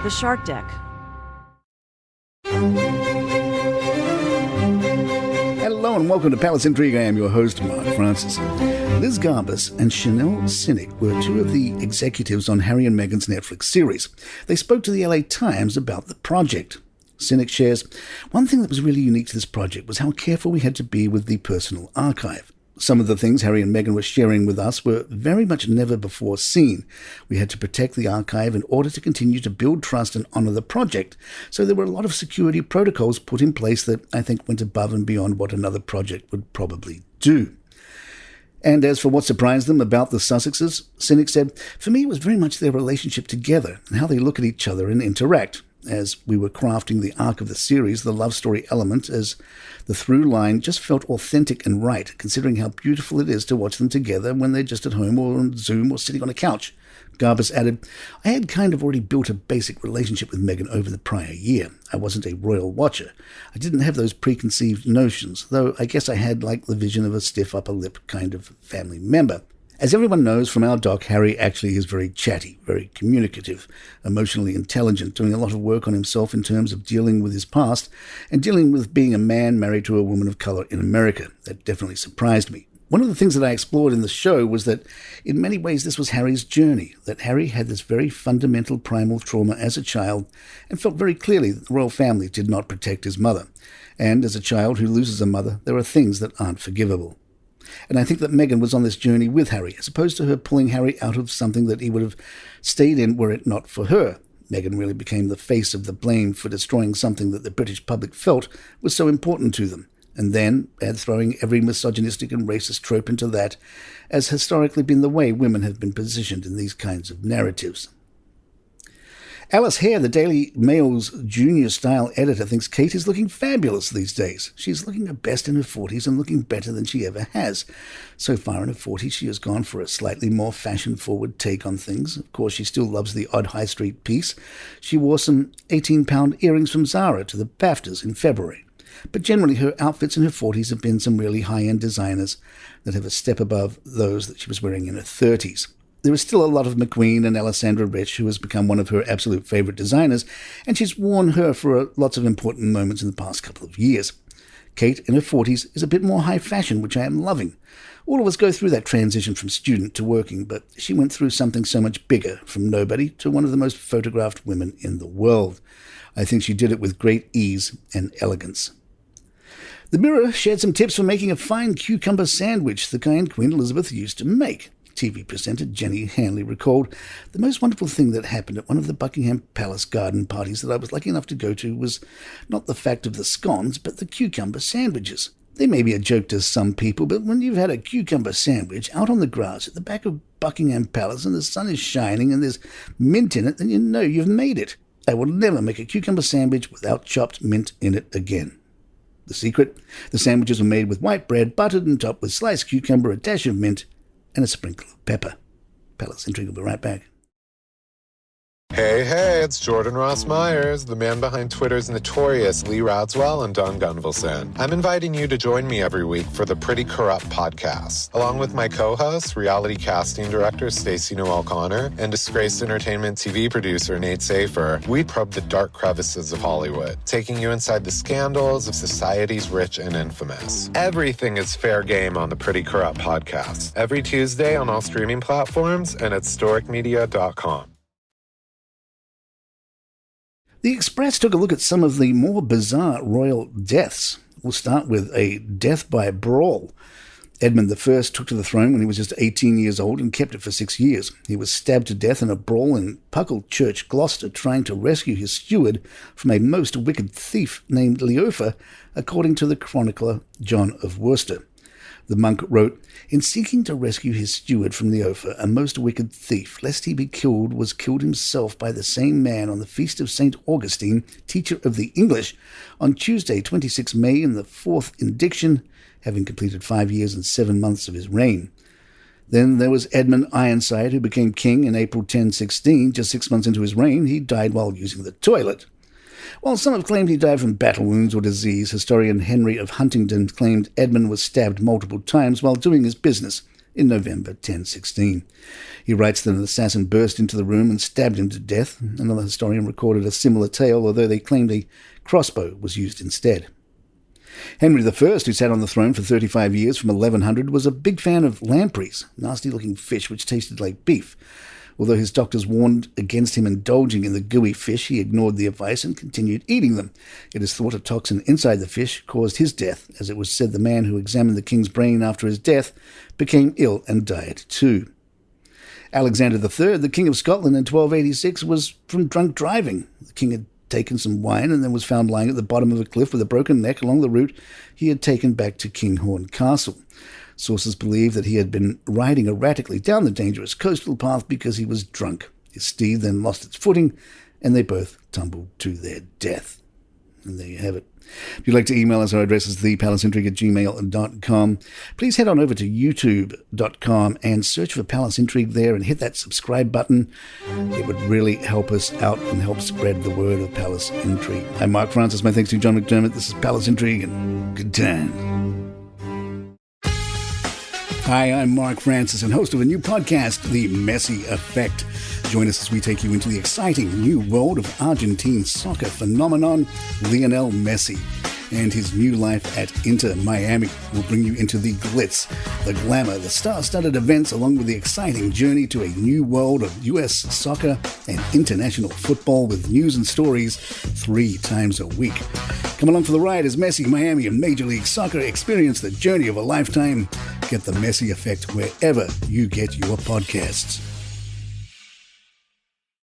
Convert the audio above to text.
The Shark Deck. Hello and welcome to Palace Intrigue. I am your host, Mark Francis. Liz Garbus and Chanel Cynic were two of the executives on Harry and Meghan's Netflix series. They spoke to the LA Times about the project. Cynic shares, "One thing that was really unique to this project was how careful we had to be with the personal archive. Some of the things Harry and Meghan were sharing with us were very much never before seen. We had to protect the archive in order to continue to build trust and honour the project, so there were a lot of security protocols put in place that I think went above and beyond what another project would probably do." And as for what surprised them about the Sussexes, Cynic said, "For me it was very much their relationship together and how they look at each other and interact. As we were crafting the arc of the series, the love story element as the through line just felt authentic and right, considering how beautiful it is to watch them together when they're just at home or on Zoom or sitting on a couch." Garbus added, "I had kind of already built a basic relationship with Meghan over the prior year. I wasn't a royal watcher. I didn't have those preconceived notions, though I guess I had like the vision of a stiff upper lip kind of family member. As everyone knows from our doc, Harry actually is very chatty, very communicative, emotionally intelligent, doing a lot of work on himself in terms of dealing with his past and dealing with being a man married to a woman of colour in America. That definitely surprised me. One of the things that I explored in the show was that in many ways this was Harry's journey, that Harry had this very fundamental primal trauma as a child and felt very clearly that the royal family did not protect his mother. And as a child who loses a mother, there are things that aren't forgivable. And I think that Meghan was on this journey with Harry, as opposed to her pulling Harry out of something that he would have stayed in were it not for her. Meghan really became the face of the blame for destroying something that the British public felt was so important to them. And then add throwing every misogynistic and racist trope into that, as historically been the way women have been positioned in these kinds of narratives. Alice Hare, the Daily Mail's junior-style editor, thinks Kate is looking fabulous these days. She's looking her best in her 40s and looking better than she ever has. So far in her 40s, she has gone for a slightly more fashion-forward take on things. Of course, she still loves the odd high street piece. She wore some 18-pound earrings from Zara to the BAFTAs in February. But generally, her outfits in her 40s have been some really high-end designers that have a step above those that she was wearing in her 30s. There is still a lot of McQueen and Alessandra Rich, who has become one of her absolute favourite designers, and she's worn her for lots of important moments in the past couple of years. Kate, in her 40s, is a bit more high fashion, which I am loving. All of us go through that transition from student to working, but she went through something so much bigger, from nobody to one of the most photographed women in the world. I think she did it with great ease and elegance. The Mirror shared some tips for making a fine cucumber sandwich, the kind Queen Elizabeth used to make. TV presenter Jenny Hanley recalled, "The most wonderful thing that happened at one of the Buckingham Palace garden parties that I was lucky enough to go to was not the fact of the scones, but the cucumber sandwiches. They may be a joke to some people, but when you've had a cucumber sandwich out on the grass at the back of Buckingham Palace and the sun is shining and there's mint in it, then you know you've made it. I will never make a cucumber sandwich without chopped mint in it again." The secret? The sandwiches were made with white bread, buttered and topped with sliced cucumber, a dash of mint, and a sprinkle of pepper. Palace Intrigue will be right back. Hey, it's Jordan Ross Myers, the man behind Twitter's notorious Lee Radswell and Don Gunvalson. I'm inviting you to join me every week for the Pretty Corrupt podcast. Along with my co-host, reality casting director Stacey Noel Connor, and disgraced entertainment TV producer Nate Safer, we probe the dark crevices of Hollywood, taking you inside the scandals of society's rich and infamous. Everything is fair game on the Pretty Corrupt podcast. Every Tuesday on all streaming platforms and at storicmedia.com. The Express took a look at some of the more bizarre royal deaths. We'll start with a death by brawl. Edmund I took to the throne when he was just 18 years old and kept it for 6 years. He was stabbed to death in a brawl in Puckle Church, Gloucester, trying to rescue his steward from a most wicked thief named Leofa, according to the chronicler John of Worcester. The monk wrote, "In seeking to rescue his steward from Leofa, a most wicked thief, lest he be killed, was killed himself by the same man on the feast of St. Augustine, teacher of the English, on Tuesday, 26 May, in the 4th indiction, having completed 5 years and 7 months of his reign." Then there was Edmund Ironside, who became king in April 1016. Just 6 months into his reign, he died while using the toilet. While some have claimed he died from battle wounds or disease, historian Henry of Huntingdon claimed Edmund was stabbed multiple times while doing his business. in November 1016. He writes that an assassin burst into the room and stabbed him to death. Another historian recorded a similar tale, although they claimed a crossbow was used instead. Henry I, who sat on the throne for 35 years from 1100, was a big fan of lampreys, nasty-looking fish which tasted like beef. Although his doctors warned against him indulging in the gooey fish, he ignored the advice and continued eating them. It is thought a toxin inside the fish caused his death, as it was said the man who examined the king's brain after his death became ill and died too. Alexander III, the King of Scotland in 1286, was from drunk driving. The king had taken some wine and then was found lying at the bottom of a cliff with a broken neck along the route he had taken back to Kinghorn Castle. Sources believe that he had been riding erratically down the dangerous coastal path because he was drunk. His steed then lost its footing, and they both tumbled to their death. And there you have it. If you'd like to email us, our address is thepalaceintrigue@gmail.com. Please head on over to youtube.com and search for Palace Intrigue there and hit that subscribe button. It would really help us out and help spread the word of Palace Intrigue. I'm Mark Francis. My thanks to John McDermott. This is Palace Intrigue, and good time. Hi, I'm Mark Francis and host of a new podcast, The Messi Effect. Join us as we take you into the exciting new world of Argentine soccer phenomenon, Lionel Messi, and his new life at Inter Miami. We'll bring you into the glitz, the glamour, the star-studded events, along with the exciting journey to a new world of U.S. soccer and international football with news and stories 3 times a week. Come along for the ride as Messi, Miami, and Major League Soccer experience the journey of a lifetime. Get the Messi Effect wherever you get your podcasts.